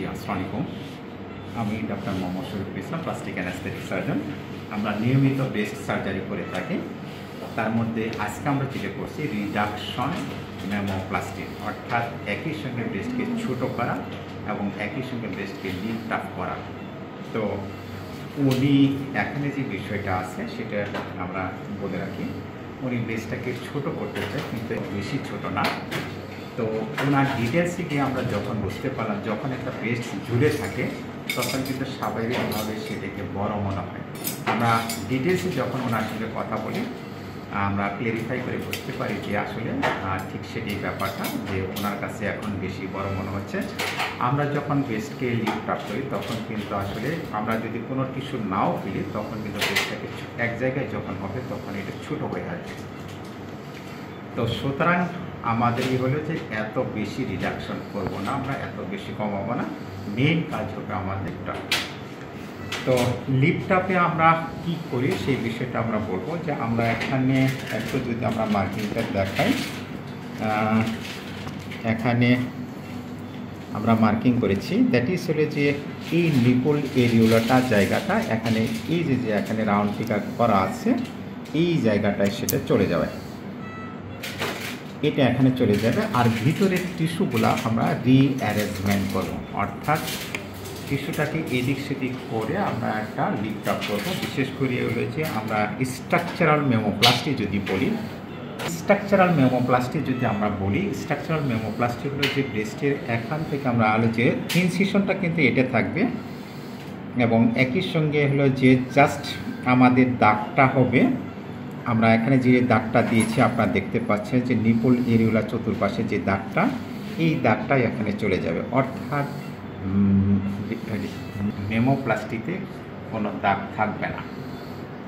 আসসালামু আলাইকুম। আমি doctor Mohammad Shariful Islam, plastic anaesthetic surgeon. আমরা নিয়মিত ব্রেস্ট সার্জারি করে থাকি। তার মধ্যে আজকে আমরা যেটা করছি রিডাকশন মেমোপ্লাস্টি, অর্থাৎ একই সঙ্গে ব্রেস্টকে ছোটো করা এবং একই সঙ্গে ব্রেস্টকে লিফট আপ করা। তো উনি এখানে যে বিষয়টা আছে সেটা আমরা বলে রাখি। উনি ব্রেস্টটাকে ছোটো করতে চায়, কিন্তু বেশি ছোটো না। তো ওনার ডিটেলসে গিয়ে আমরা যখন বুঝতে পারলাম, যখন একটা ব্রেস্ট ঝুলে থাকে তখন কিন্তু স্বাভাবিকভাবে সেটাকে বড় মনে হয়। আমরা ডিটেলসে যখন ওনার সঙ্গে কথা বলি, আমরা ক্লিয়ারিফাই করে বুঝতে পারি যে আসলে ঠিক সেটি ব্যাপারটা, যে ওনার কাছে এখন বেশি বড় মনে হচ্ছে। আমরা যখন ব্রেস্টকে লিফট আপ করি তখন কিন্তু আসলে আমরা যদি কোনো টিস্যু নাও ফেলি, তখন কিন্তু ব্রেস্টটাকে এক জায়গায় যখন হবে তখন এটা ছোটো হয়ে আসবে। তো সুতরাং আমাদের হলো যে এত বেশি রিডাকশন করব না, আমরা এত বেশি কমাবো না, মেইন কাজ হবে আমাদেরটা। তো লিফট আপে আমরা কি করি সেই বিষয়টা আমরা বলবো। যে আমরা এখানে একটু যদি আমরা মার্কিংটা দেখাই, এখানে আমরা মার্কিং করেছি, দ্যাট ইজ হলে যে এই নিপল এরিওলাটা জায়গাটা, এখানে এই যে এখানে রাউন্ড ফিগার করা আছে, এই জায়গাটায় সেটা চলে যাবে, এটা এখানে চলে যাবে। আর ভিতরের টিস্যুগুলা আমরা রিঅ্যারেঞ্জমেন্ট করব, অর্থাৎ টিস্যুটাকে এদিক সেদিক করে আমরা একটা লিফট আপ করবো। বিশেষ করে রয়েছে আমরা স্ট্রাকচারাল মেমোপ্লাস্টি যদি বলি, স্ট্রাকচারাল মেমোপ্লাস্টি হলো যে ব্রেস্টের এখান থেকে আমরা যে ইনসিশনটা কিন্তু এটা থাকবে, এবং একই সঙ্গে হলো যে জাস্ট আমাদের দাগটা হবে, আমরা এখানে যে দাগটা দিয়েছি আপনারা দেখতে পাচ্ছেন যে নিপল এরিওলা চতুর্পাশে যে দাগটা, এই দাগটাই এখানে চলে যাবে। অর্থাৎ মেমোপ্লাস্টিতে কোনো দাগ থাকবে না।